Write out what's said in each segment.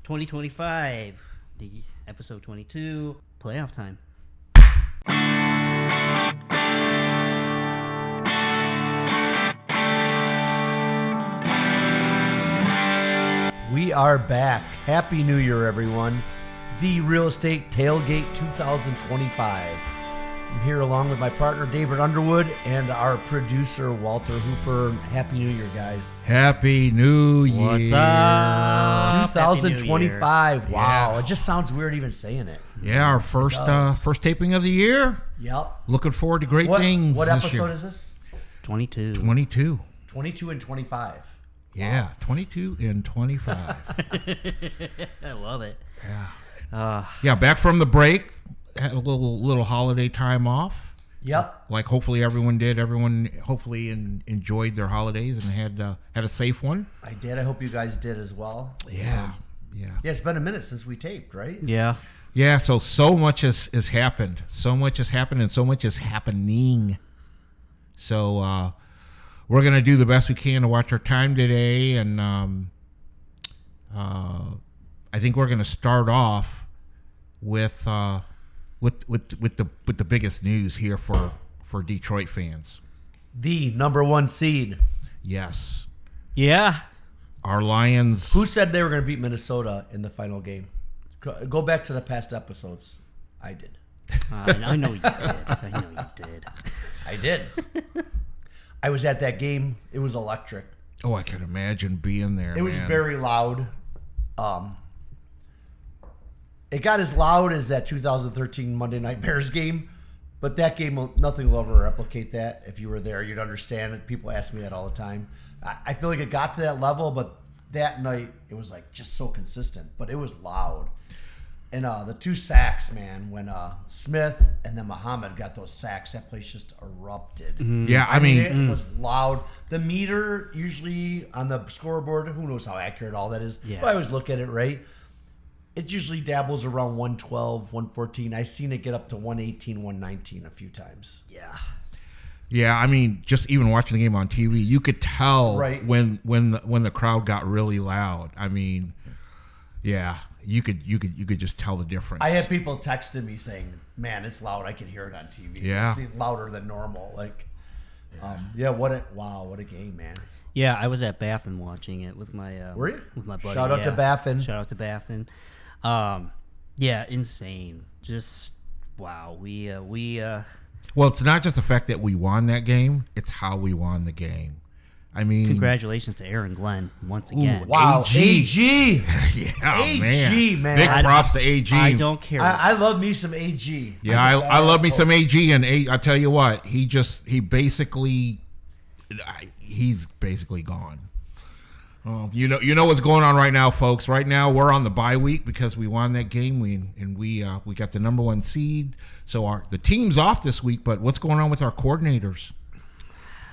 2025, the episode 22, playoff time. We are back. Happy New Year, everyone. The Real Estate Tailgate 2025. I'm here along with my partner, David Underwood, and our producer, Walter Hooper. Happy New Year, guys. Happy New Year. What's up? 2025. Wow. Yeah. It just sounds weird even saying it. Yeah, our first taping of the year. Yep. Looking forward to great things. What this episode year. is this? 22. 22. 22 and 25. Yeah, 22 and 25. I love it. Yeah, back from the break. Had a little holiday time off. Yep. Like hopefully everyone did. Everyone hopefully enjoyed their holidays and had a safe one. I did. I hope you guys did as well. Yeah. Yeah, it's been a minute since we taped, right? Yeah. Yeah, so much has happened. So much has happened and so much is happening. So we're going to do the best we can to watch our time today. And I think we're going to start off with the biggest news here for Detroit fans. The number one seed. Yes. Yeah. Our Lions. Who said they were going to beat Minnesota in the final game? Go back to the past episodes. I did. I know you did. I know you did. I did. I was at that game. It was electric. Oh, I can imagine being there. It was very loud. It got as loud as that 2013 Monday Night Bears game, but that game, nothing will ever replicate that. If you were there, you'd understand it. People ask me that all the time. I feel like it got to that level, but that night it was like just so consistent. But it was loud. And the two sacks, man, when Smith and then Muhammad got those sacks, that place just erupted. Mm-hmm. Yeah, I mean it was loud. The meter usually on the scoreboard, who knows how accurate all that is. Yeah. But I always look at it, right? It usually dabbles around 112, 114. I've seen it get up to 118, 119 a few times. Yeah. Yeah, I mean, just even watching the game on TV, you could tell Right. when the crowd got really loud. I mean, yeah, you could just tell the difference. I had people texting me saying, "Man, it's loud. I can hear it on TV. Yeah. It's louder than normal." Like, what a game, man. Yeah, I was at Baffin watching it with my Were you? with my buddy. Shout out to Baffin. Shout out to Baffin. Yeah, insane. Just wow. We Well, it's not just the fact that we won that game; it's how we won the game. I mean, congratulations to Aaron Glenn once again. Wow, AG. Yeah, AG, man. Big props to AG. I don't care. I love me some AG. Yeah, I love me some AG, and I tell you what, he's basically gone. You know what's going on right now, folks. Right now, we're on the bye week because we won that game. We got the number one seed. So the team's off this week. But what's going on with our coordinators?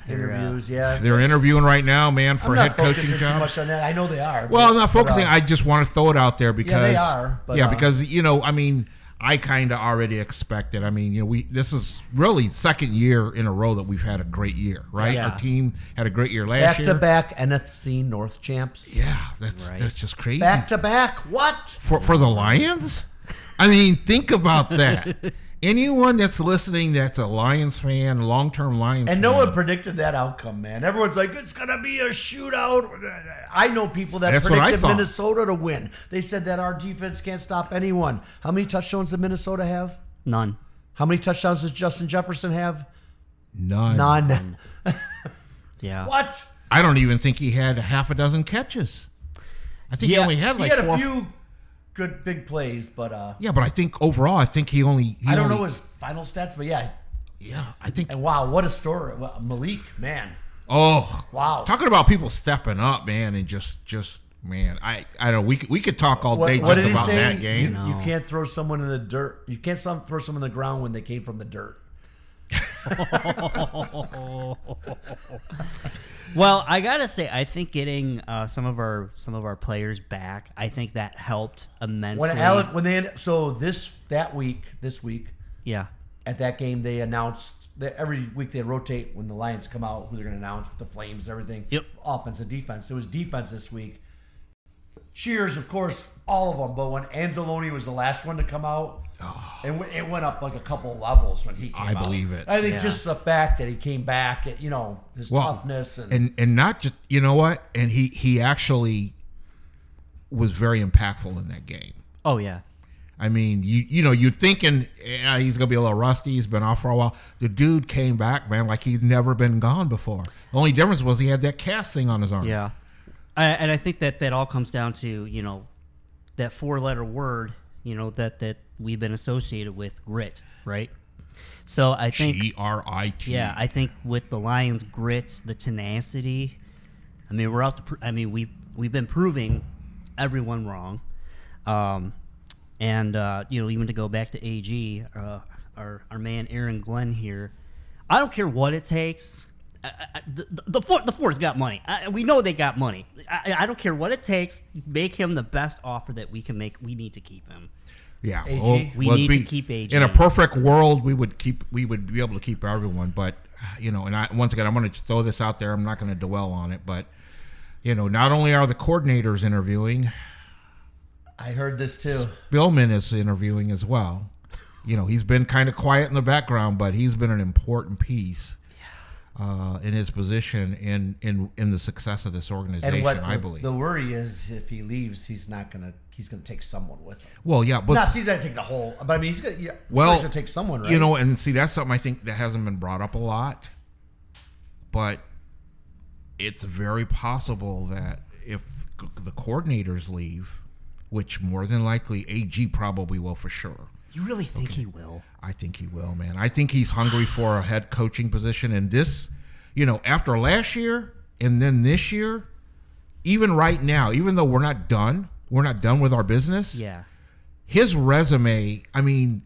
Interviews, yeah. They're interviewing right now, man, for head coaching focusing too jobs. much on that. I know they are. Well, I'm not focusing. I just want to throw it out there because they are. But, because I mean, I kind of already expected. I mean, this is really second year in a row that we've had a great year, right? Yeah. Our team had a great year last year. Back-to-back NFC North champs. Yeah, that's just crazy. Back-to-back. What? For the Lions? I mean, think about that. Anyone that's listening that's a Lions fan, long-term Lions fan. And no one predicted that outcome, man. Everyone's like, it's going to be a shootout. I know people that predicted Minnesota to win. They said that our defense can't stop anyone. How many touchdowns did Minnesota have? None. How many touchdowns does Justin Jefferson have? None. Yeah. What? I don't even think he had half a dozen catches. I think he only had like he had four. a few good big plays, but yeah, but I think overall, I think he only. I don't know his final stats, but yeah. Yeah, I think. And wow, what a story! Malik, man. Oh, wow! Talking about people stepping up, man, and just man, I don't know. We could talk all day what just did about he say? that game. You can't throw someone in the dirt. You can't throw someone in the ground when they came from the dirt. Well, I gotta say, I think getting some of our players back, I think that helped immensely. This week, yeah, at that game they announced that every week they rotate when the Lions come out who they're going to announce with the Flames and everything. Yep. Offense and defense. It was defense this week. cheers, of course, all of them. But when Anzalone was the last one to come out, and it went up like a couple levels when he came out. I believe it. I think just the fact that he came back, his toughness. And not just, you know what? And he actually was very impactful in that game. Oh, yeah. I mean, you're thinking he's going to be a little rusty. He's been off for a while. The dude came back, man, like he'd never been gone before. The only difference was he had that cast thing on his arm. Yeah. And I think that all comes down to, that 4-letter word, that we've been associated with, grit, right? So I think Grit. Yeah, I think with the Lions' grit, the tenacity. I mean, we're out to. We've been proving everyone wrong, and even to go back to AG, our man Aaron Glenn here. I don't care what it takes. The Fort's got money. We know they got money. I don't care what it takes. Make him the best offer that we can make. We need to keep him. Yeah, we need to keep AG. In a perfect world, we would be able to keep everyone. But once again, I'm going to throw this out there. I'm not going to dwell on it. But not only are the coordinators interviewing, I heard this too. Spillman is interviewing as well. He's been kind of quiet in the background, but he's been an important piece. In his position in the success of this organization, I believe. The worry is if he leaves, he's gonna take someone with him. Well, yeah, but he's gonna take the whole. But I mean, he's gonna take someone, right? And see, that's something I think that hasn't been brought up a lot. But it's very possible that if the coordinators leave, which more than likely AG probably will for sure. You really think he will? I think he will, man. I think he's hungry for a head coaching position. And this, after last year and then this year, even right now, even though we're not done with our business. Yeah. His resume, I mean,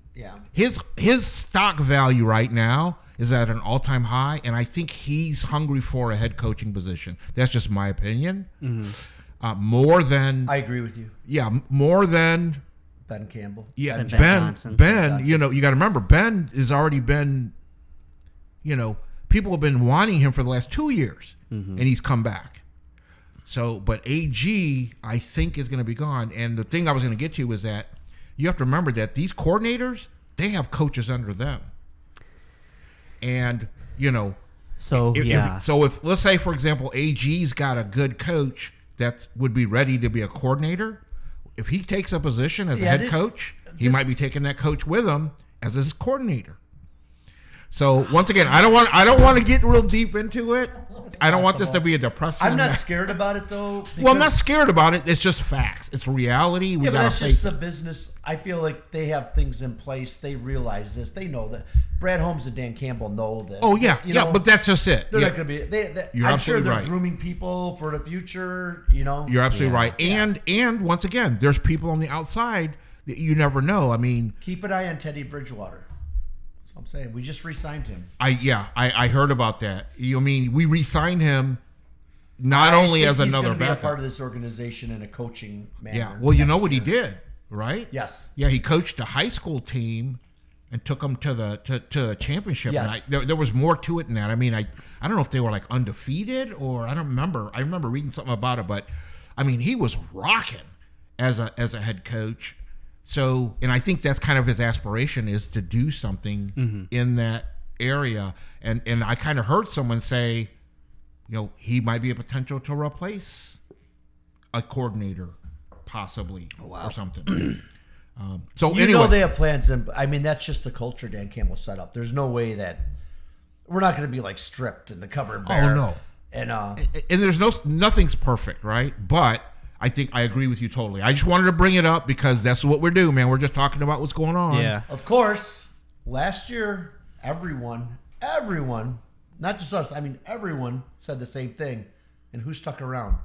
his stock value right now is at an all-time high, and I think he's hungry for a head coaching position. That's just my opinion. Mm-hmm. More than... I agree with you. Yeah, more than... Ben Campbell. Yeah, Ben. You got to remember, Ben has already been, people have been wanting him for the last 2 years, and he's come back. So, but AG, I think, is going to be gone. And the thing I was going to get to is that you have to remember that these coordinators, they have coaches under them. And, So, if let's say, for example, AG's got a good coach that would be ready to be a coordinator. If he takes a position as a head coach, he might be taking that coach with him as his coordinator. So once again, I don't want to get real deep into it. I don't want this to be a depressing. I'm not scared about it though. Well, I'm not scared about it. It's just facts. It's reality. But that's just the business. I feel like they have things in place. They realize this. They know that. Brad Holmes and Dan Campbell know that. Oh yeah, but that's just it. They're not going to be. I'm sure they're grooming people for the future. You're absolutely right. And once again, there's people on the outside that you never know. I mean, keep an eye on Teddy Bridgewater. That's what I'm saying. We just re-signed him. I heard about that. We re-signed him not only as another backup. Be a part of this organization in a coaching manner. Yeah. Well, you know what he did, right? Yes. Yeah, he coached a high school team and took them to the championship. Yes. And there was more to it than that. I mean, I don't know if they were like undefeated or I don't remember. I remember reading something about it, but I mean, he was rocking as a head coach. So, and I think that's kind of his aspiration is to do something in that area. And I kind of heard someone say, he might be a potential to replace a coordinator, possibly, or something. So anyway, they have plans, and I mean that's just the culture Dan Campbell set up. There's no way that we're not going to be like stripped in the cupboard bare. Oh no, and there's nothing's perfect, right? But I think I agree with you totally. I just wanted to bring it up because that's what we're doing, man. We're just talking about what's going on. Yeah, of course. Last year, everyone, not just us. I mean, everyone said the same thing, and who stuck around?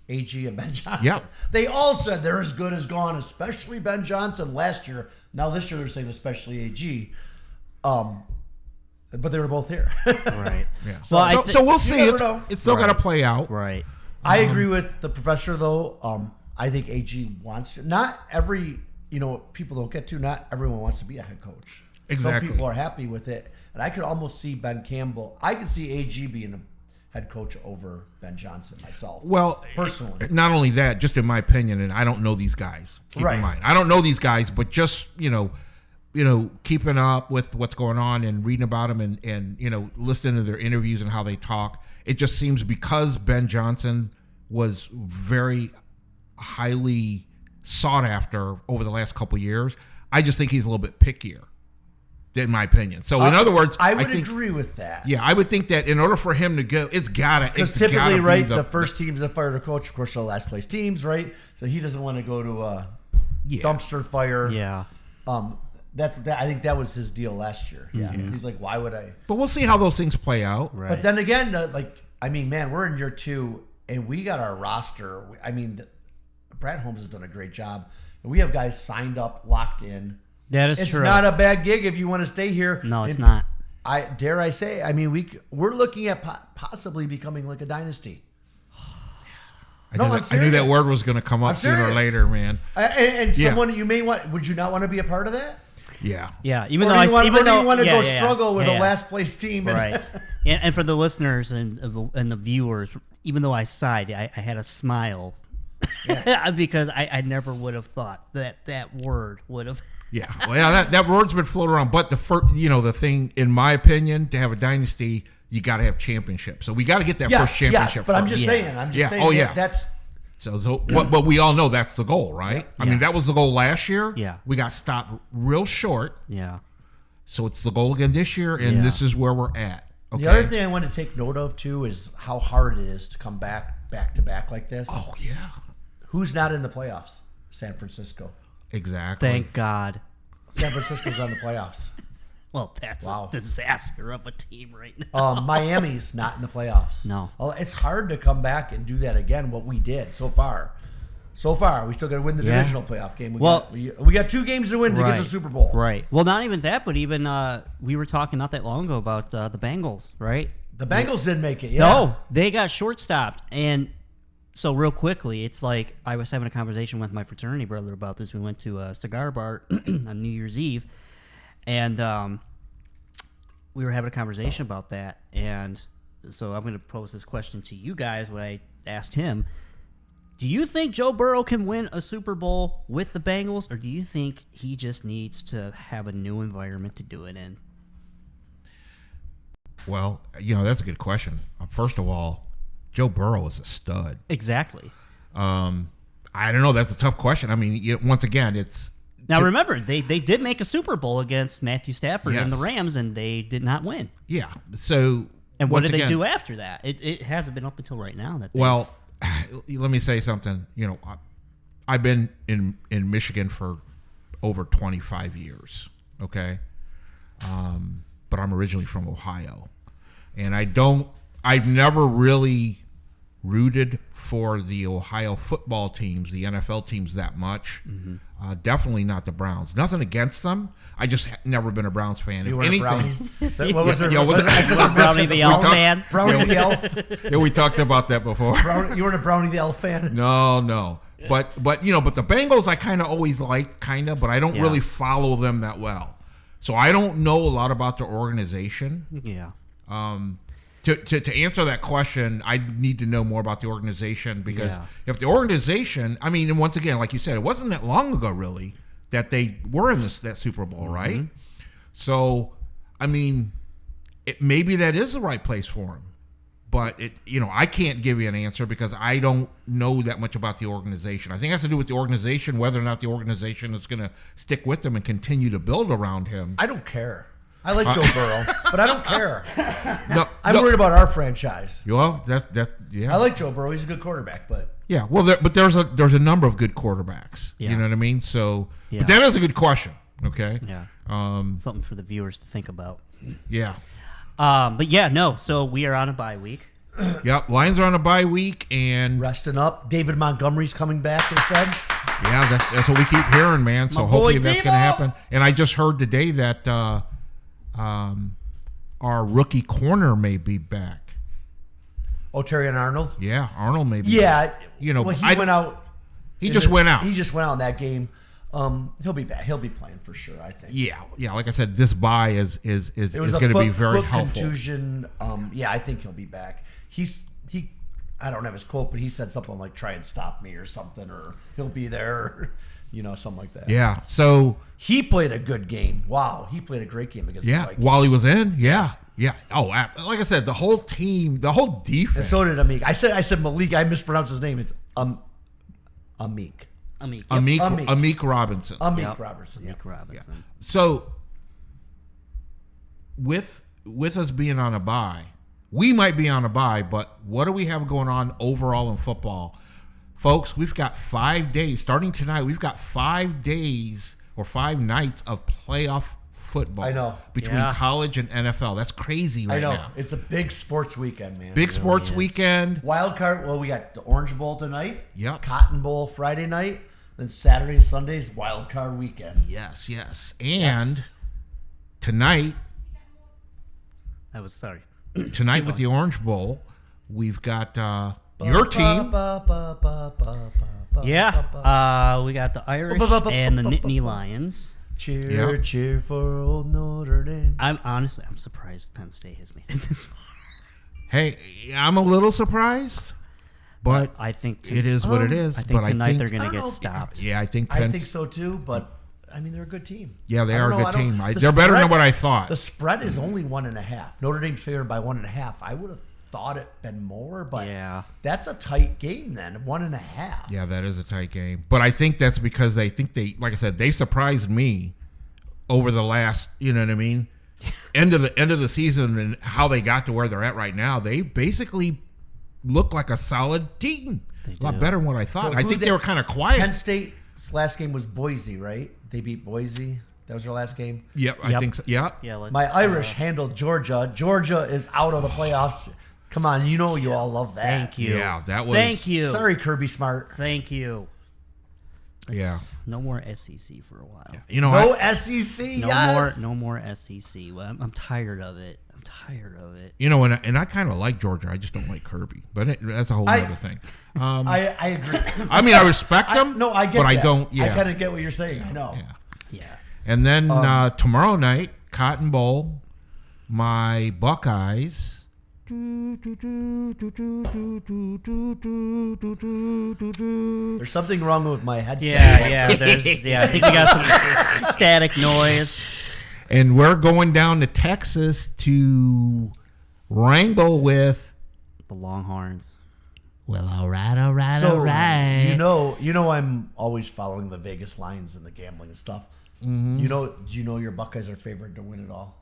AG and Ben Johnson. Yep. They all said they're as good as gone, especially Ben Johnson last year. Now this year they're saying especially AG. But they were both here. Right. Yeah. So we'll see. It's still got to play out. Right. I agree with the professor though. I think AG wants to. Not every, people don't get to. Not everyone wants to be a head coach. Exactly. Some people are happy with it. And I could almost see Ben Campbell. I could see AG being a head coach over Ben Johnson myself. Well, personally, not only that, just in my opinion, and I don't know these guys. Keep in mind, I don't know these guys, but just keeping up with what's going on and reading about them and listening to their interviews and how they talk, it just seems because Ben Johnson was very highly sought after over the last couple of years, I just think he's a little bit pickier. In my opinion. So in other words, I would agree with that. Yeah, I would think that in order for him to go, it's gotta. Because typically, right, the first teams that fire the coach, of course, are the last place teams, right? So he doesn't want to go to a dumpster fire. Yeah. I think that was his deal last year. Yeah. He's like, why would I? But we'll see how those things play out. Right. But then again, man, we're in year 2, and we got our roster. I mean, Brad Holmes has done a great job. And we have guys signed up, locked in. That is true. It's not a bad gig if you want to stay here. No, it's not. I say, I mean, we're looking at possibly becoming like a dynasty. I knew that word was going to come up sooner or later, man. And someone you may want. Would you not want to be a part of that? Yeah. Yeah. You want to go struggle with a last place team, right? And for the listeners and the viewers, even though I sighed, I had a smile. Yeah. Because I never would have thought that word would have. Yeah, well, yeah, that word's been floating around. But the thing, in my opinion, to have a dynasty, you got to have championships. So we got to get that first championship. Yes, but I'm just saying. That's. But we all know that's the goal, right? Yeah. I mean, that was the goal last year. Yeah, we got stopped real short. Yeah. So it's the goal again this year, and this is where we're at. Okay? The other thing I want to take note of too is how hard it is to come back to back like this. Oh yeah. Who's not in the playoffs? San Francisco. Exactly. Thank God. San Francisco's on the playoffs. Well, that's a disaster of a team right now. Miami's not in the playoffs. No. It's hard to come back and do that again, what we did so far. We still got to win the divisional playoff game. We got 2 games to win to get the Super Bowl. Right. Well, not even that, but even we were talking not that long ago about the Bengals, right? The Bengals didn't make it, No, they got short-stopped. And so real quickly, it's like I was having a conversation with my fraternity brother about this. We went to a cigar bar on New Year's Eve, and we were having a conversation about that. And so I'm going to pose this question to you guys, what I asked him. Do you think Joe Burrow can win a Super Bowl with the Bengals, or do you think he just needs to have a new environment to do it in? Well, that's a good question. First of all, Joe Burrow is a stud. Exactly. I don't know. That's a tough question. I mean, once again, it's... Now, remember, they did make a Super Bowl against Matthew Stafford and the Rams, and they did not win. Yeah. So... And what did they do after that? It hasn't been up until right now. Well, let me say something. I've been in Michigan for over 25 years, okay? But I'm originally from Ohio. And I've never really rooted for the Ohio football teams, the NFL teams that much. Mm-hmm. Definitely not the Browns. Nothing against them. I just never been a Browns fan. You if anything, what was it? Brownie the Elf fan? Brownie the Elf? Yeah, we talked about that before. You weren't a Brownie the Elf fan? No. But the Bengals I kind of always liked, but I don't really follow them that well. So I don't know a lot about their organization. Yeah. To answer that question, I need to know more about the organization because if the organization, I mean, and once again, like you said, it wasn't that long ago really that they were in that Super Bowl, right? Mm-hmm. So, I mean, maybe that is the right place for them. But I can't give you an answer because I don't know that much about the organization. I think it has to do with the organization, whether or not the organization is going to stick with him and continue to build around him. I don't care. I like Joe Burrow, but I don't care. I'm worried about our franchise. Well, yeah. I like Joe Burrow. He's a good quarterback, but yeah. Well, there's a number of good quarterbacks. Yeah. You know what I mean? So, but that is a good question. Okay. Yeah. Something for the viewers to think about. Yeah. But yeah, no. So we are on a bye week. Yep. Lions are on a bye week and resting up. David Montgomery's coming back. They said. Yeah, that's what we keep hearing, man. So hopefully that's going to happen. And I just heard today that our rookie corner may be back. Terrion Arnold? Yeah, Arnold may be back. He went out. He just went out. He just went out in that game. He'll be back. He'll be playing for sure, I think. Yeah. Like I said, this bye is going to be very helpful. Contusion. I think he'll be back. I don't have his quote, but he said something like "try and stop me" or something, or he'll be there, or, something like that. Yeah. So he played a good game. Wow, he played a great game against the Vikings. while he was in, yeah. Oh, like I said, the whole team, the whole defense. And so did Amik. I said Malik. I mispronounced his name. It's Amik. Amik Robinson. Amik Robertson. Amik Robinson. So with us being on a bye, we might be on a bye, but what do we have going on overall in football? Folks, we've got 5 days. Starting tonight, we've got 5 days or 5 nights of playoff football. I know. Between college and NFL. That's crazy right now. I know. It's a big sports weekend, man. Big sports weekend. Wild card. Well, we got the Orange Bowl tonight. Yep. Cotton Bowl Friday night. Then Saturday and Sunday is wild card weekend. Yes. And tonight. Tonight with the Orange Bowl, we've got your team. Yeah. We got the Irish and the Nittany Lions. Cheer for old Notre Dame. I'm surprised Penn State has made it this far. Hey, I'm a little surprised, but I think it is what it is. I think but tonight they're going to get stopped. Yeah, I think so too, but I mean, they're a good team. Yeah, they are a good team. They're better than what I thought. The spread is only 1.5. Notre Dame's favored by 1.5. I would have thought it been more, but that's a tight game then. 1.5. Yeah, that is a tight game. But I think that's because they like I said, they surprised me over the last, you know what I mean? end of the season and how they got to where they're at right now. They basically look like a solid team. A lot better than what I thought. So I think they were kind of quiet. Penn State's last game was Boise, right? They beat Boise. That was their last game. Yep, I think so. Yeah. My Irish handled Georgia. Georgia is out of the playoffs. Come on, you all love that. Thank you. Yeah, that was. Thank you. Sorry, Kirby Smart. Thank you. No more SEC for a while. Yeah. No SEC. No more SEC. Well, I'm tired of it. And I kind of like Georgia. I just don't like Kirby. But that's a whole other thing. I agree. I mean, I respect them. I get but that. I don't. Yeah. I kind of get what you're saying. I know. Yeah. And then tomorrow night, Cotton Bowl, my Buckeyes. There's something wrong with my headset. Yeah. I think we got some static noise. And we're going down to Texas to wrangle with the Longhorns. Well, all right. You know, I'm always following the Vegas lines and the gambling and stuff. Mm-hmm. Do you know your Buckeyes are favored to win it all?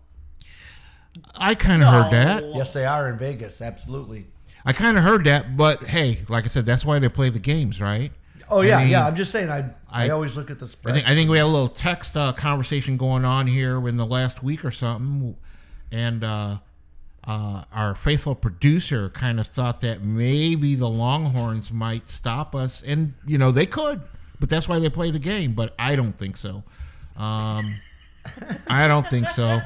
I kind of heard that. Yes, they are in Vegas. Absolutely. I kind of heard that, but hey, like I said, that's why they play the games, right? Oh yeah, I'm just saying. I always look at the spread. I think we had a little text conversation going on here in the last week or something, and our faithful producer kind of thought that maybe the Longhorns might stop us, and they could, but that's why they play the game. But I don't think so. I don't think so.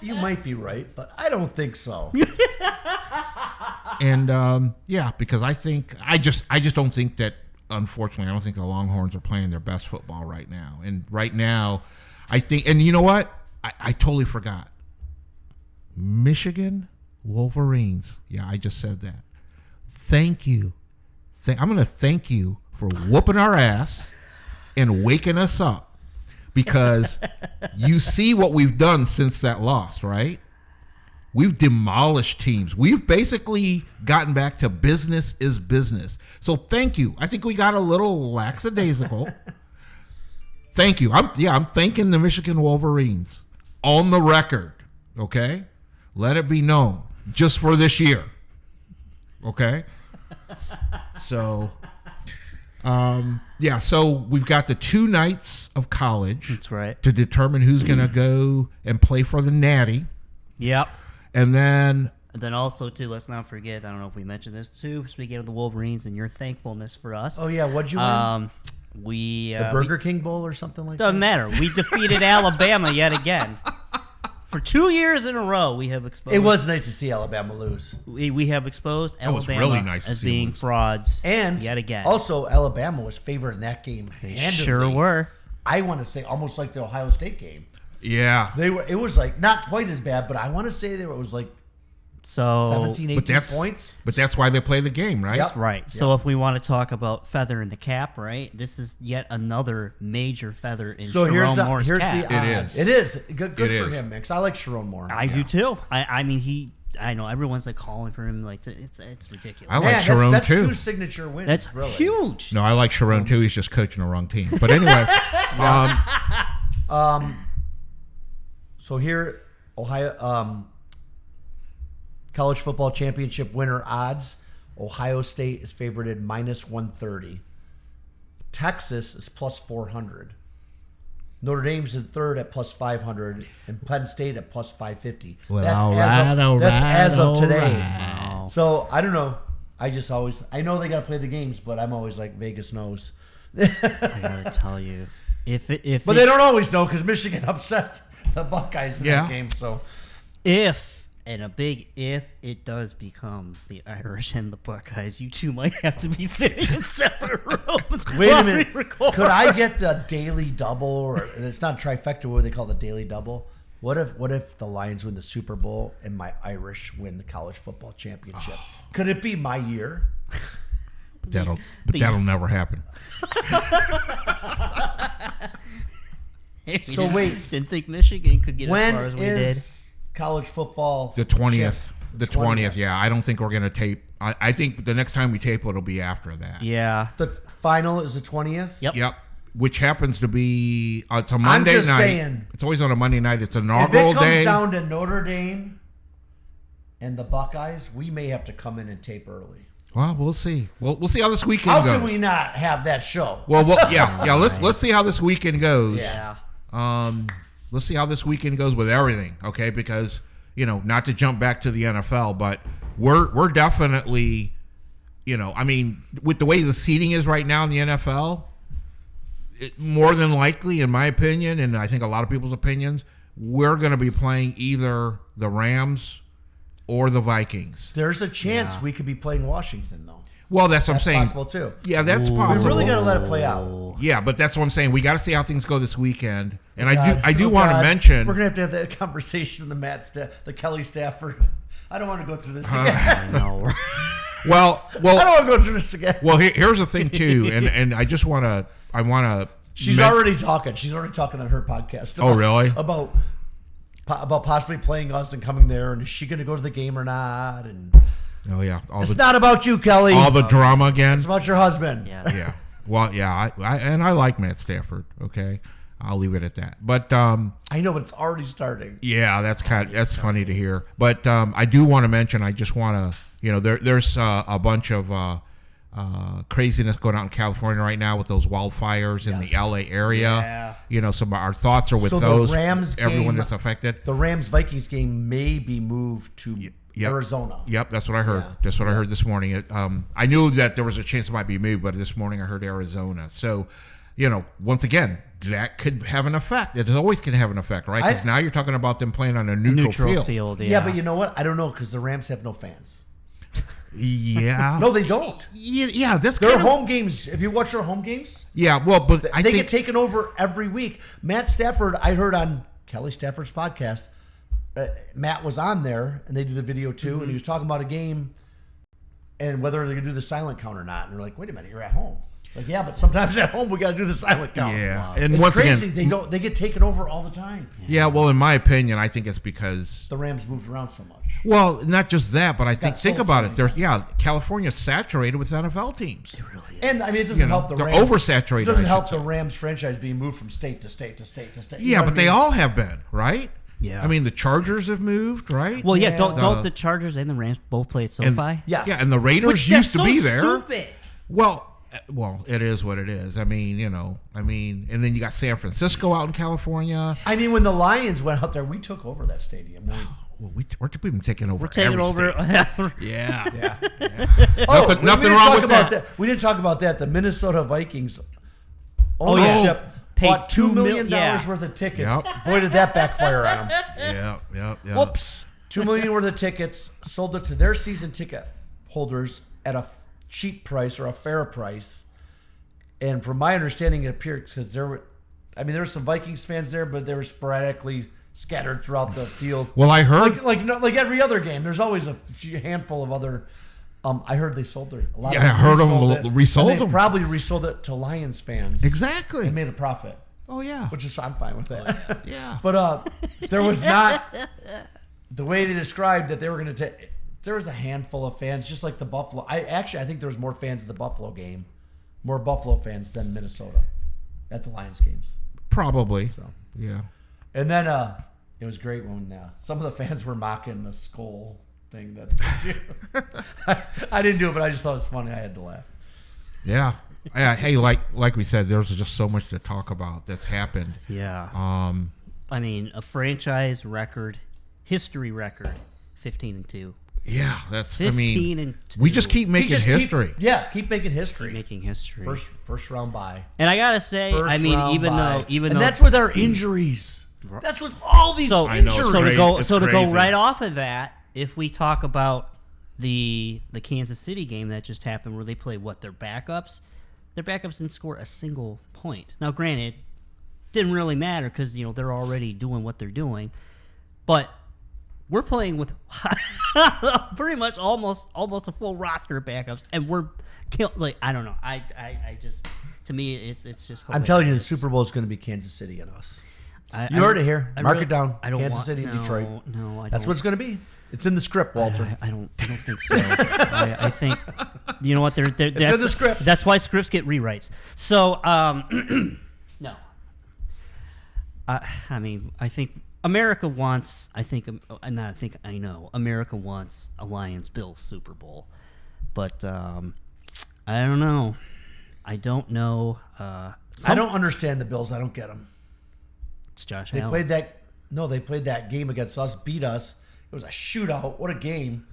You might be right, but I don't think so. And because I just don't think that. Unfortunately, I don't think the Longhorns are playing their best football right now. And right now, I think, and you know what? I totally forgot. Michigan Wolverines. Yeah, I just said that. Thank you. I'm going to thank you for whooping our ass and waking us up, because you see what we've done since that loss, right? We've demolished teams. We've basically gotten back to business is business. So thank you. I think we got a little lackadaisical. Thank you. I'm thanking the Michigan Wolverines on the record. Okay? Let it be known. Just for this year. Okay? So, so we've got the 2 nights of college. That's right. To determine who's going to go and play for the Natty. Yep. And then also, too, let's not forget, I don't know if we mentioned this, too, speaking of the Wolverines and your thankfulness for us. Oh, yeah. What'd you win? The Burger King Bowl or something like that? Doesn't matter. We defeated Alabama yet again. For 2 years in a row, we have exposed. It was nice to see Alabama lose. We have exposed Alabama really nice as being frauds. And yet again. Also, Alabama was favored in that game. They sure were. I want to say almost like the Ohio State game. Yeah. They were. It was like not quite as bad, but I want to say it was like So 17, 18 points. But that's why they play the game, right? Yep. right. So if we want to talk about feather in the cap, right? This is yet another major feather in Sharon Moore's cap. It is. Good It for is. him, Mix. I like Sharon Moore. I do too. I mean, I know everyone's like calling for him. Like it's ridiculous. I like Sharon that's too. 2 signature wins. That's really huge. No, I like Sharon too. He's just coaching the wrong team. But anyway, So here, Ohio college football championship winner odds. Ohio State is favored at -130. Texas is +400. Notre Dame's in third at +500, and Penn State at +550. Well, That's as of today. Wow. So I don't know. I know they got to play the games, but I'm always like Vegas knows. I gotta tell you, But they don't always know because Michigan upset the Buckeyes in that game. So and a big if it does become the Irish and the Buckeyes, you two might have to be sitting in separate rooms. wait a while we minute, record. could I get the daily double? Or it's not trifecta. What do they call the daily double? What if the Lions win the Super Bowl and my Irish win the college football championship? Could it be my year? that'll never happen. So wait, didn't think Michigan could get as when far as we did. is college football? The 20th. The 20th. 20th. Yeah, I don't think we're gonna tape. I think the next time we tape, it'll be after that. Yeah. The final is the 20th. Yep. Yep. Which happens to be it's a Monday just night. saying. It's always on a Monday night. It's an If inaugural it comes day. down to Notre Dame and the Buckeyes, we may have to come in and tape early. Well, we'll see. We'll see how this weekend How goes. can we not have that show? Well, yeah. Let's see how this weekend goes. Yeah. Let's see how this weekend goes with everything. Okay, because not to jump back to the NFL, but we're definitely, I mean, with the way the seating is right now in the NFL, more than likely, in my opinion, and I think a lot of people's opinions, we're going to be playing either the Rams or the Vikings. There's a chance we could be playing Washington, though. Well, that's what I'm That's saying. possible, too. Yeah, that's We possible. really got to let it play out. Yeah, but that's what I'm saying. We got to see how things go this weekend. And God. I do Oh, want to God. mention. We're going to have that conversation, the Kelly Stafford. I don't want to go through this again. I know. Well, I don't want to go through this again. well. Here's the thing too, and I just want to. She's already talking. She's already talking on her podcast. Oh, really? About possibly playing us and coming there, and is she going to go to the game or not? And Oh yeah, it's not about you, Kelly. all the drama again. It's about your husband. Yeah. Yeah. Well, yeah. I like Matt Stafford. Okay, I'll leave it at that. But I know, but it's already starting. yeah, that's funny to hear. But I do want to mention. I just want to there's a bunch of craziness going on in California right now with those wildfires in the LA area. Yeah. Some of our thoughts are with So the those. Rams everyone game- that's affected. The Rams-Vikings game may be moved to Arizona. Yep, that's what I heard. Yeah. That's what I heard this morning. I knew that there was a chance it might be moved, but this morning I heard Arizona. So, once again, that could have an effect. It always can have an effect, right? Because now you're talking about them playing on a neutral field. Yeah. Yeah, but you know what? I don't know because the Rams have no fans. Yeah. No, they don't. Yeah, that's Their kind of, home games. If you watch their home games, yeah. Well, but I they think get taken over every week. Matt Stafford, I heard on Kelly Stafford's podcast, Matt was on there, and they do the video too, and he was talking about a game and whether they're going to do the silent count or not. And they're like, wait a minute, you're at home. Like, yeah, but sometimes at home we got to do the silent count. Yeah, Wow. and It's once crazy. again, They get taken over all the time. yeah. Well, in my opinion, I think it's because. The Rams moved around so much. Well, not just that, but I think sold about so it. There's California's saturated with NFL teams. And I mean, it doesn't help the they're Rams. oversaturated, It doesn't I help should the say. Rams franchise being moved from state to state to state to state. You Yeah, know but what they I mean? all have been, right? Yeah. I mean, the Chargers have moved, right? Well, yeah. Yeah. Don't the Chargers and the Rams both play at SoFi? Yes. Yeah, and the Raiders Which used to that's be so there. Stupid. Well, it is what it is. I mean, and then you got San Francisco out in California. I mean, when the Lions went out there, we took over that stadium. Well, we've been taking over. We're taking every over. state. Yeah. Yeah. Nothing we wrong didn't talk with about that. We didn't talk about that. The Minnesota Vikings yeah. ownership Paid bought $2 $2 million yeah. worth of tickets. Yep. Boy, did that backfire on them. Yeah. Whoops. $2 million worth of tickets, sold it to their season ticket holders at a cheap price or a fair price. And from my understanding, it appeared because there were some Vikings fans there, but they were sporadically scattered throughout the field. Well, I heard like every other game, there's always a handful of other. I heard they sold their. I heard them resold them. them. Probably resold it to Lions fans. Exactly. They made a profit. Oh yeah. Which is I'm fine with that. Yeah. But there was not the way they described that they were going to take. There was a handful of fans, just like the Buffalo. I think there was more fans at the Buffalo game, more Buffalo fans than Minnesota at the Lions games. Probably. So yeah. And then it was great when some of the fans were mocking the skull thing that they do. I didn't do it, but I just thought it was funny. I had to laugh. Yeah. Hey, like we said, there's just so much to talk about that's happened. Yeah. I mean, a franchise record, history record, 15-2. Yeah, that's. 15-2. We just keep making history. Keep making history. Keep making history. First round bye. And I gotta say, even though, and that's with our injuries. That's with all these injuries. So to go right off of that, if we talk about the Kansas City game that just happened, where they play their backups didn't score a single point. Now, granted, didn't really matter because they're already doing what they're doing, but we're playing with pretty much almost a full roster of backups, and we're I don't know. I just, to me, it's just hilarious. I'm telling you, the Super Bowl is going to be Kansas City and us. You heard it here. Mark it down. Kansas City and Detroit. No, that's what it's going to be. It's in the script, Walter. I don't think so. I think you know what they're it's in the script. That's why scripts get rewrites. So no. I mean, I think America wants. America wants a Lions-Bills Super Bowl, but I don't know. I don't know. I don't understand the Bills. I don't get them. It's Josh Allen. They played that game against us, beat us. It was a shootout. What a game.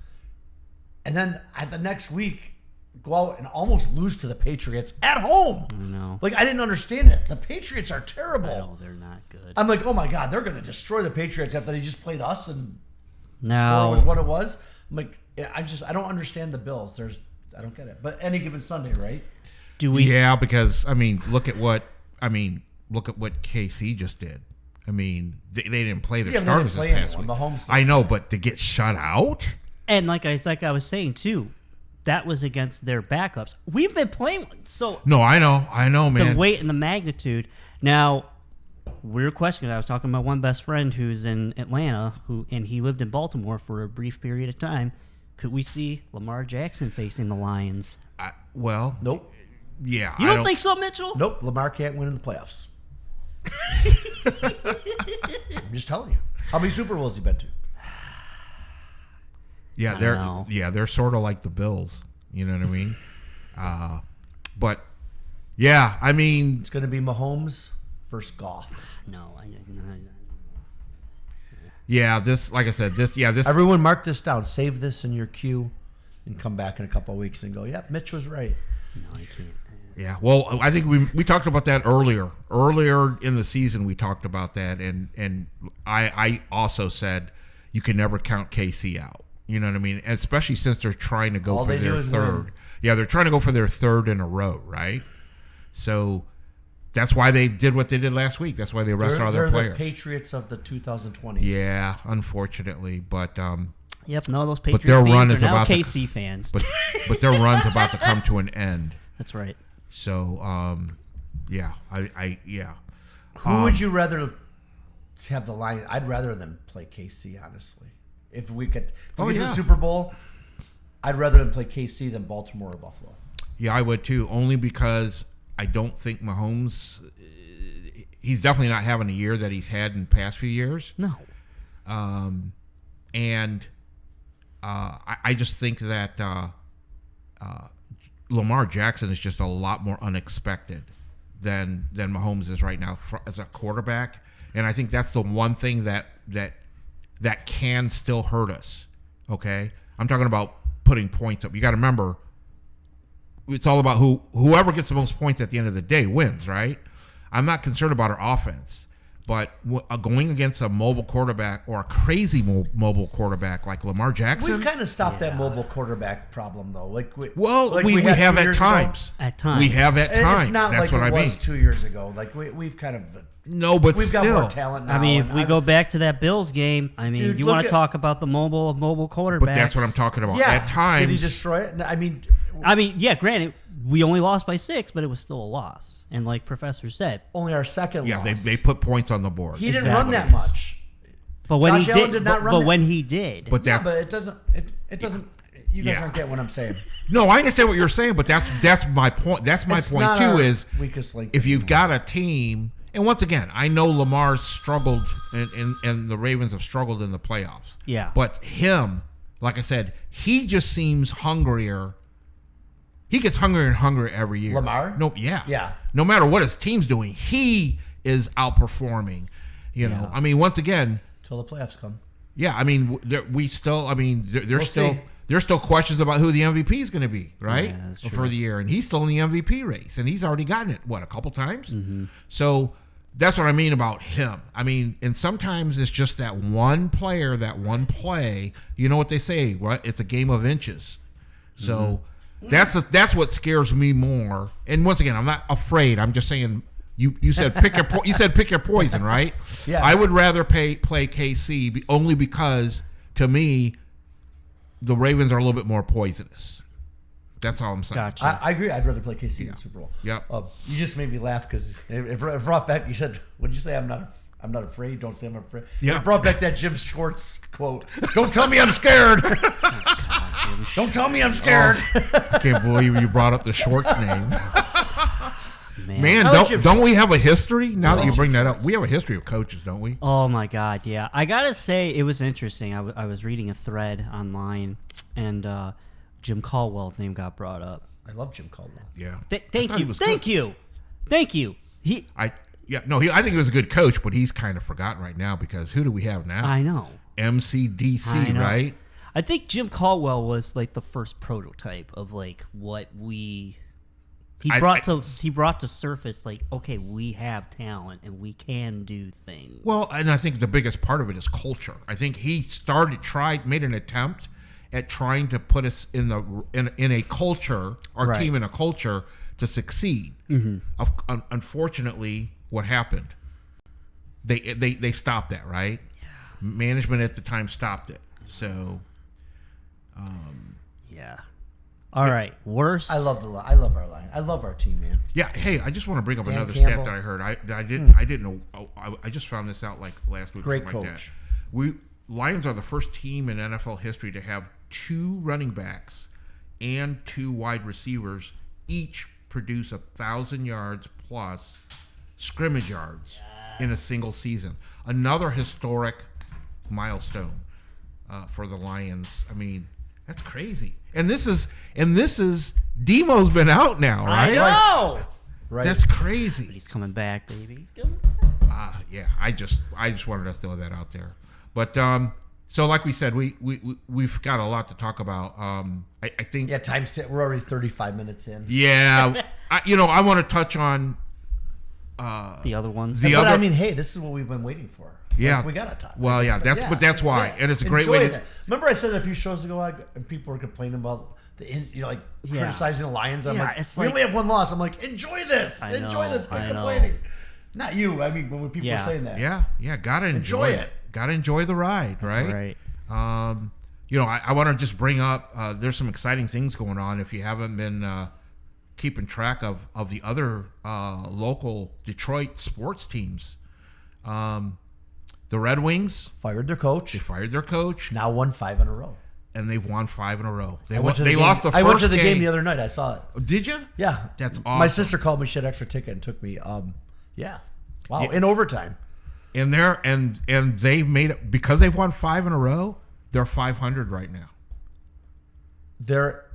And then at the next week, go out and almost lose to the Patriots at home. I know. I didn't understand it. The Patriots are terrible. No, they're not good. I'm like, oh my God, they're going to destroy the Patriots after they just played us and no. score was what it was. I'm like, I don't understand the Bills. I don't get it. But any given Sunday, right? Do we? Yeah, because look at what KC just did. I mean, they didn't play their starters this past week. I know, but to get shut out? And like I was saying too, that was against their backups. We've been playing so. No, I know, man. The weight and the magnitude. Now, weird question. I was talking about one best friend who's in Atlanta, and he lived in Baltimore for a brief period of time. Could we see Lamar Jackson facing the Lions? Nope. Yeah, you don't think so, Mitchell? Nope. Lamar can't win in the playoffs. I'm just telling you. How many Super Bowls has he been to? Yeah, they're sort of like the Bills. You know what I mean? But yeah, I mean, it's going to be Mahomes versus Goff. No. Yeah, like I said, this. Everyone, mark this down. Save this in your queue, and come back in a couple of weeks and go, "Yep, Mitch was right." No, I can't. Yeah, well, I think we talked about that earlier. Earlier in the season, we talked about that, and I also said you can never count KC out. You know what I mean? Especially since they're trying to go for their third. Win. Yeah, they're trying to go for their third in a row, right? So that's why they did what they did last week. That's why they arrested all their players. They're the Patriots of the 2020s. Yeah, unfortunately, but yep, no, those Patriots fans are now KC fans. But their run's about to come to an end. That's right. So, yeah, yeah. Who would you rather have the Lions? I'd rather them play KC, honestly. If we get to the Super Bowl, I'd rather them play KC than Baltimore or Buffalo. Yeah, I would too, only because I don't think Mahomes, he's definitely not having the year that he's had in the past few years. No. And I just think that Lamar Jackson is just a lot more unexpected than Mahomes is right now as a quarterback, and I think that's the one thing that can still hurt us. Okay, I'm talking about putting points up. You got to remember, it's all about whoever gets the most points at the end of the day wins, right? I'm not concerned about our offense, But going against a mobile quarterback or a crazy mobile quarterback like Lamar Jackson, we've kind of stopped that mobile quarterback problem, though. We have had at times. Ago. At times, we have at times. It's not That's like what it I was mean. 2 years ago. Like we've kind of but we've still, got more talent now. I mean, if we go back to that Bills game, I mean, Dude, you look want to at- talk about the mobile quarterbacks. But that's what I'm talking about. Yeah, At times, did he destroy it? I mean, yeah, granted, we only lost by 6, but it was still a loss. And like Professor said, only our second yeah, loss. they put points on the board. He didn't Exactly. run that much. but when Josh he Allen did, did not run but that- when he did, But Yeah, that's but it doesn't. It doesn't. You guys Yeah. don't get what I'm saying. no. I understand what you're saying, but that's my point. That's my It's point not too. our Is weakest link if you've anymore. got a team, and once again, I know Lamar's struggled, and the Ravens have struggled in the playoffs. Yeah. But him, like I said, he just seems hungrier. He gets hungrier and hungrier every year. Lamar? No, yeah. Yeah. No matter what his team's doing, he is outperforming. You know, I mean, once again, Till the playoffs come. yeah. I mean, there's We'll still see. there's still questions about who the MVP is going to be, right? Yeah, that's For true. the year, and he's still in the MVP race, and he's already gotten it a couple times. So that's what I mean about him. I mean, and sometimes it's just that one player, that one play. You know what they say, right? It's a game of inches. So that's what scares me more. And once again, I'm not afraid. I'm just saying. You said pick your poison, right? Yeah. I would rather play KC only because to me the Ravens are a little bit more poisonous. That's all I'm saying. gotcha. I agree. I'd rather play KC than Super Bowl. Yep. You just made me laugh because it brought back. You said, "What did you say? I'm not afraid. Don't say I'm afraid." Yeah. It brought back that Jim Schwartz quote. Don't tell me I'm scared. Don't tell me I'm scared. I can't believe you brought up the Schwartz name. Man, I like Jim don't we have a history? Now that you Jim bring that up, Schwartz. we have a history of coaches, don't we? Oh my God, yeah. I gotta say, it was interesting. I was reading a thread online, and Jim Caldwell's name got brought up. I love Jim Caldwell. Yeah. Thank you, thank you. I think he was a good coach, but he's kind of forgotten right now because who do we have now? I know. MCDC, I know. right? I think Jim Caldwell was like the first prototype of like what he brought to surface. Like, okay, we have talent and we can do things. Well, and I think the biggest part of it is culture. I think he made an attempt at trying to put us in a culture, our Right. team in a culture to succeed. Unfortunately, what happened? They stopped that, right? Yeah. Management at the time stopped it. So, yeah. All right, worst. I love our line. I love our team, man. yeah. Hey, I just want to bring up Dan another Campbell. stat that I heard. I didn't know. I just found this out like last week. or Great something like coach. that. Lions are the first team in NFL history to have 2 running backs and 2 wide receivers each produce 1,000 yards plus scrimmage yards in a single season. Another historic milestone for the Lions. I mean, that's crazy. And this is Demo's been out now, I right? know. Right. That's crazy. He's coming back, baby. He's coming. Yeah, I just wanted to throw that out there. But so like we said, we've got a lot to talk about. I think Yeah, we're already 35 minutes in. yeah, I want to touch on The other ones. The But other- I mean, hey, this is what we've been waiting for. Yeah. Like, we gotta talk. Well, yeah, that's this is why, it. and it's a great Enjoy way to. that. Remember, I said a few shows ago, and people were complaining about Yeah. criticizing the Lions. I'm Yeah, like, it's we like- only have one loss. I'm like, enjoy this, I enjoy know, this. Quit I know. complaining. Not you. I mean, when people Yeah. were saying that. Yeah, gotta enjoy Enjoy it. it. Gotta enjoy the ride, right? right. I want to just bring up. There's some exciting things going on. If you haven't been keeping track of the other local Detroit sports teams, the Red Wings, Fired their coach. they fired their coach Now won 5 in a row. and they've won 5 in a row. They I went to the they game- lost the first I went to the game game the other night. I saw it. Did you? Yeah, That's My awesome. sister called me. She had extra ticket and took me. Yeah. Wow. Yeah. In overtime. And they've made it because they've won 5 in a row. They're 500 right now. They're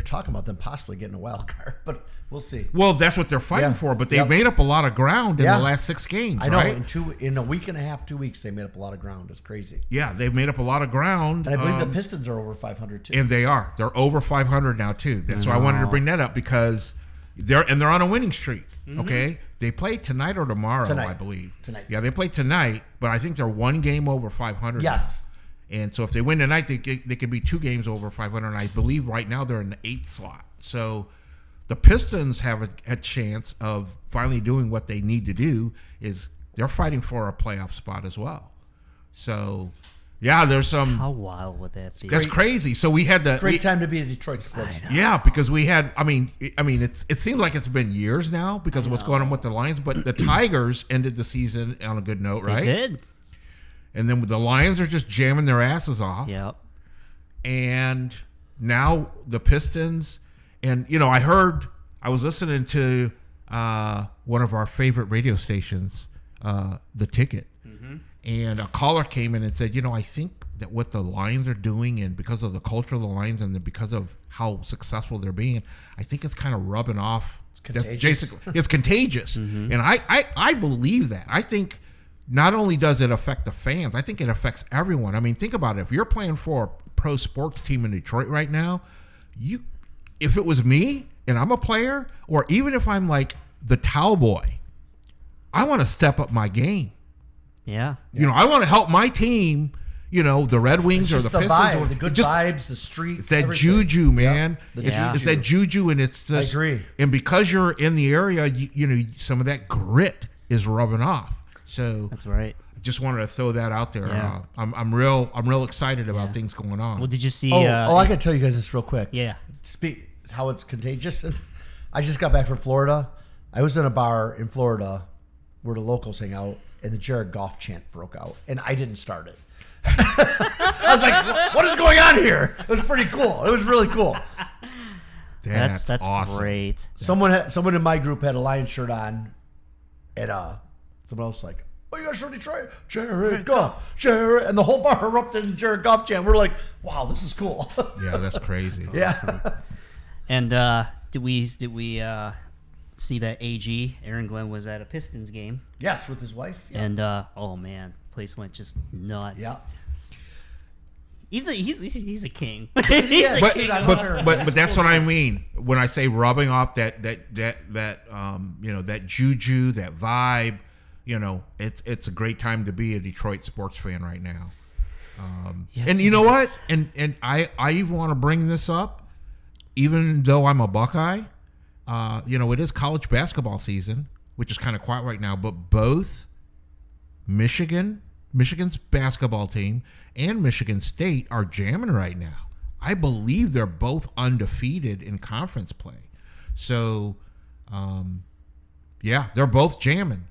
talking about them possibly getting a wild card, but we'll see. Well, that's what they're fighting Yeah. for. But they've Yep. made up a lot of ground in Yeah. the last 6 games. I know right? in a week and a half, 2 weeks, they made up a lot of ground. It's crazy. Yeah, they've made up a lot of ground. And I believe the Pistons are over 500 too. And they are. They're over 500 now too. That's why I wanted to bring that up because They're on a winning streak. Okay, they play tonight or tomorrow, I believe. Tonight. Yeah, they play tonight, but I think they're one game over 500. Yes. And so if they win tonight, they could be 2 games over 500. And I believe right now they're in the 8th slot. So the Pistons have a chance of finally doing what they need to do. Is they're fighting for a playoff spot as well. So, yeah, there's some. How wild would that be? That's crazy. So we had the Great time to be a Detroit sports fan. Yeah, because we had. I mean, it seems like it's been years now because of what's going on with the Lions. But the Tigers ended the season on a good note, right? They did. And then the Lions are just jamming their asses off. Yep. And now the Pistons, and I was listening to one of our favorite radio stations, The Ticket, and a caller came in and said, I think that what the Lions are doing, and because of the culture of the Lions and because of how successful they're being, I think it's kind of rubbing off. It's contagious. It's contagious. And I believe that. I think not only does it affect the fans, I think it affects everyone. I mean, think about it. If you're playing for a pro sports team in Detroit right now, if it was me and I'm a player, or even if I'm like the towel boy, I want to step up my game. Yeah. I want to help my team, the Red Wings or the Pistons. Vibe, the good vibes, the street. It's that juju, man. Yep. It's that juju, and it's just. I agree. And because you're in the area, some of that grit is rubbing off. So that's right. I just wanted to throw that out there. Yeah. I'm real excited about things going on. Well, did you see? I gotta tell you guys this real quick. Yeah. Speak how it's contagious. I just got back from Florida. I was in a bar in Florida where the locals hang out, and the Jared Goff chant broke out, and I didn't start it. I was like, "What is going on here?" It was pretty cool. It was really cool. That's awesome. Great. Someone in my group had a Lions shirt on, and someone else was like, "Oh, you guys from Detroit? Jared Goff, Jared," and the whole bar erupted in Jared Goff chant. We're like, "Wow, this is cool." Yeah, that's crazy. Yeah. And did we see that AG Aaron Glenn was at a Pistons game? Yes, with his wife. Yeah. And oh man, place went just nuts. Yeah. He's a king. But that's what I mean when I say rubbing off that juju, that vibe. It's a great time to be a Detroit sports fan right now. Yes, and you know what? And I even want to bring this up, even though I'm a Buckeye. It is college basketball season, which is kind of quiet right now. But both Michigan's basketball team and Michigan State are jamming right now. I believe they're both undefeated in conference play. So, they're both jamming.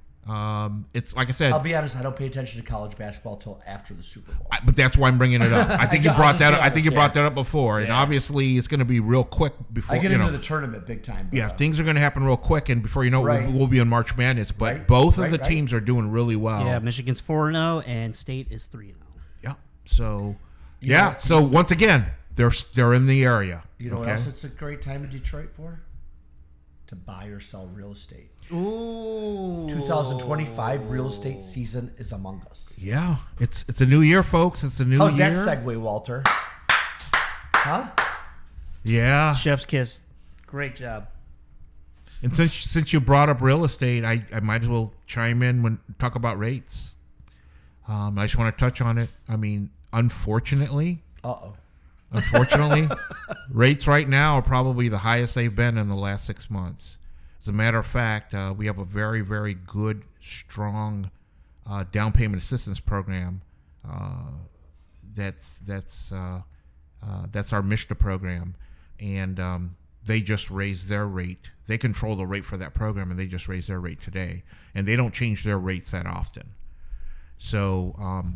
It's like I said. I'll be honest. I don't pay attention to college basketball till after the Super Bowl. But that's why I'm bringing it up. I think you brought that up. I think you brought that up before, and obviously it's going to be real quick before I get into the tournament big time. But, things are going to happen real quick, and before you know it, we'll be in March Madness. But both of the teams are doing really well. Yeah, Michigan's 4-0 and State is 3-0. Yeah. So, So once again, they're in the area. You know what else? It's a great time in Detroit for? To buy or sell real estate. Ooh. 2025 real estate season is among us. Yeah, it's a new year, folks. It's a new year. How's that segue, Walter? Huh? Yeah. Chef's kiss. Great job. And since you brought up real estate, I might as well chime in when talk about rates. I just want to touch on it. I mean, unfortunately, rates right now are probably the highest they've been in the last 6 months. As a matter of fact, we have a very, very good, strong down payment assistance program. That's our Mishnah program, and they just raised their rate. They control the rate for that program, and they just raised their rate today. And they don't change their rates that often. So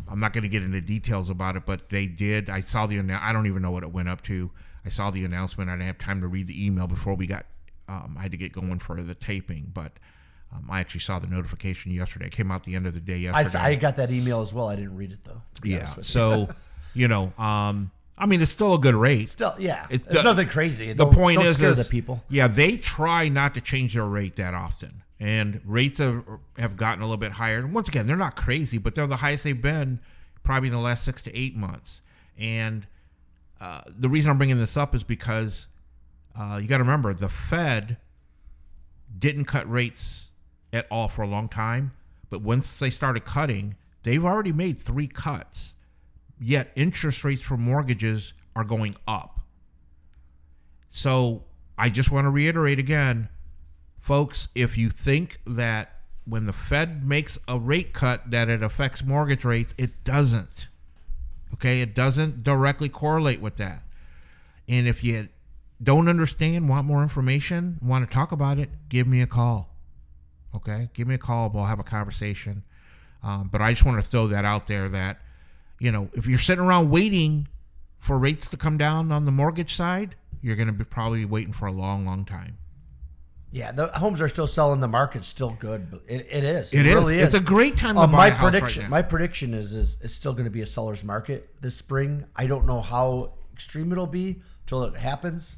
I'm not going to get into details about it, but they did. I saw I don't even know what it went up to. I saw the announcement. I didn't have time to read the email before we got. I had to get going for the taping, but I actually saw the notification yesterday. It came out the end of the day yesterday. I got that email as well. I didn't read it though. Yeah. So I mean, it's still a good rate. Still, yeah. It's nothing crazy. The point is, scare the people. Yeah, they try not to change their rate that often. And rates have gotten a little bit higher. And once again, they're not crazy, but they're the highest they've been probably in the last 6 to 8 months. And the reason I'm bringing this up is because you got to remember the Fed didn't cut rates at all for a long time, but once they started cutting, they've already made 3 cuts, yet interest rates for mortgages are going up. So I just want to reiterate again, folks, if you think that when the Fed makes a rate cut that it affects mortgage rates, it doesn't. Okay, it doesn't directly correlate with that. And if you don't understand, want more information, want to talk about it, give me a call. Okay, give me a call. We'll have a conversation. But I just want to throw that out there that, if you're sitting around waiting for rates to come down on the mortgage side, you're going to be probably waiting for a long, long time. Yeah, the homes are still selling. The market's still good, but it is. It really is. It's a great time to buy a house right now. My prediction is it's still going to be a seller's market this spring. I don't know how extreme it'll be until it happens.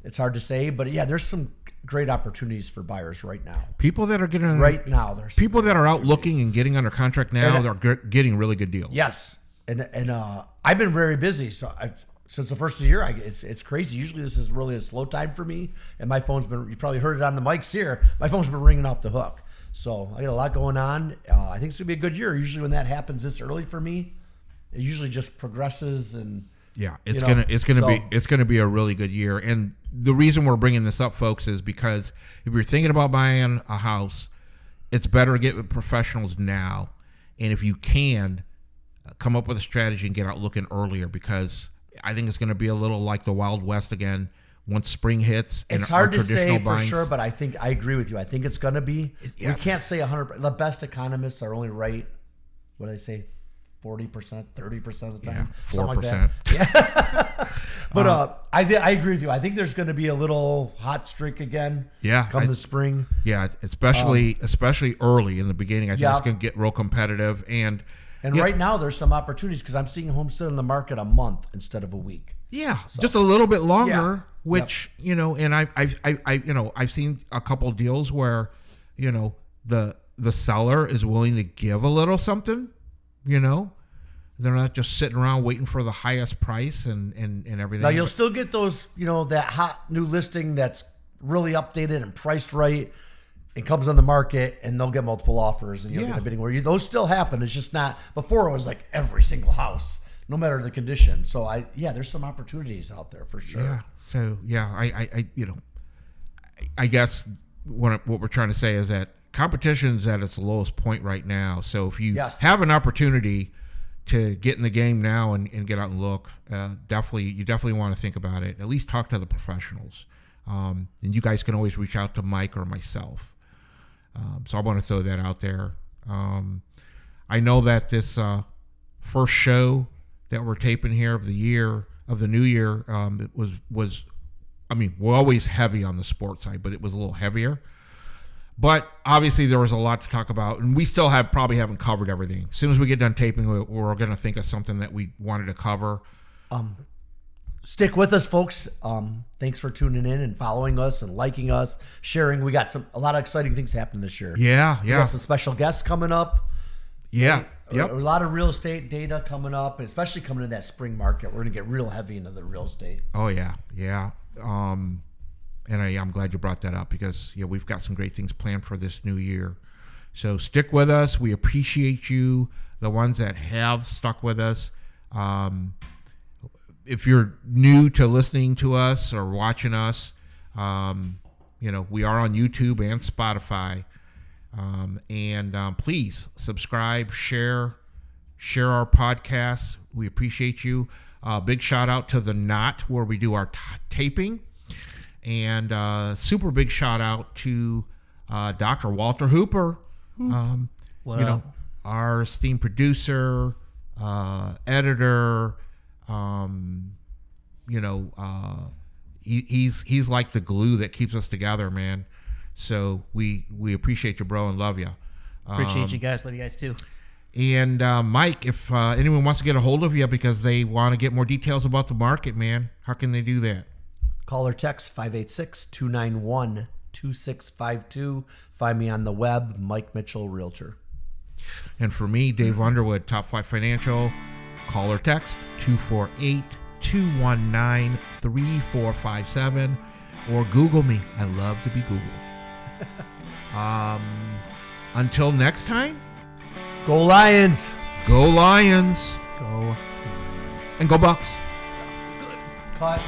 It's hard to say, but yeah, there's some great opportunities for buyers right now. People that are getting right now, there's people that are out looking and getting under contract now. They're getting really good deals. Yes, and I've been very busy, so since the first of the year, it's crazy. Usually this is really a slow time for me, and my phone's been, you probably heard it on the mics here, my phone's been ringing off the hook. So I got a lot going on. I think it's going to be a good year. Usually when that happens this early for me, it usually just progresses and yeah, it's gonna be a really good year. And the reason we're bringing this up, folks, is because if you're thinking about buying a house, it's better to get with professionals now. And if you can, come up with a strategy and get out looking earlier, because I think it's going to be a little like the Wild West again once spring hits. And it's hard to say for sure, but I agree with you. I think it's going to be. We can't say 100%. The best economists are only right. What do they say? 40%, 30% of the time, yeah, 4%. Like that. Yeah. But I agree with you. I think there's going to be a little hot streak again. Yeah, come the spring. Yeah, especially early in the beginning. I think it's going to get real competitive. And right now there's some opportunities because I'm seeing homes sit on the market a month instead of a week. Yeah, so, just a little bit longer. Yeah. Which and I've seen a couple deals where the seller is willing to give a little something. They're not just sitting around waiting for the highest price and everything. Now you'll still get those, that hot new listing that's really updated and priced right. It comes on the market and they'll get multiple offers and you'll get a bidding war. Those still happen. It's just not, before it was like every single house, no matter the condition. So there's some opportunities out there for sure. Yeah. So I guess what we're trying to say is that competition's at its lowest point right now. So if you have an opportunity to get in the game now and get out and look, you definitely want to think about it. At least talk to the professionals. And you guys can always reach out to Mike or myself. So I want to throw that out there. I know that this first show that we're taping here of the new year, it was we're always heavy on the sports side, but it was a little heavier. But obviously there was a lot to talk about, and we still probably haven't covered everything. As soon as we get done taping, we're going to think of something that we wanted to cover. Stick with us, folks. Thanks for tuning in and following us and liking us, sharing. We got a lot of exciting things happening this year. Yeah. We got some special guests coming up. Yeah. A lot of real estate data coming up, especially coming in that spring market. We're going to get real heavy into the real estate. Oh, yeah. Yeah. And I'm glad you brought that up because we've got some great things planned for this new year. So stick with us. We appreciate you, the ones that have stuck with us. If you're new to listening to us or watching us, we are on YouTube and Spotify. And please subscribe, share our podcasts. We appreciate you. Big shout out to the Knot where we do our taping. And super big shout out to Dr. Walter Hooper, our esteemed producer, editor. He's like the glue that keeps us together, man. So we appreciate you, bro, and love you. Appreciate you guys. Love you guys too. And Mike, if anyone wants to get a hold of you because they want to get more details about the market, man, how can they do that? Call or text 586-291-2652. Find me on the web, Mike Mitchell, Realtor. And for me, Dave Underwood, Top 5 Financial. Call or text 248-219-3457. Or Google me. I love to be Googled. Until next time, Go Lions. go Lions. Go Lions. And go Bucks. Cut.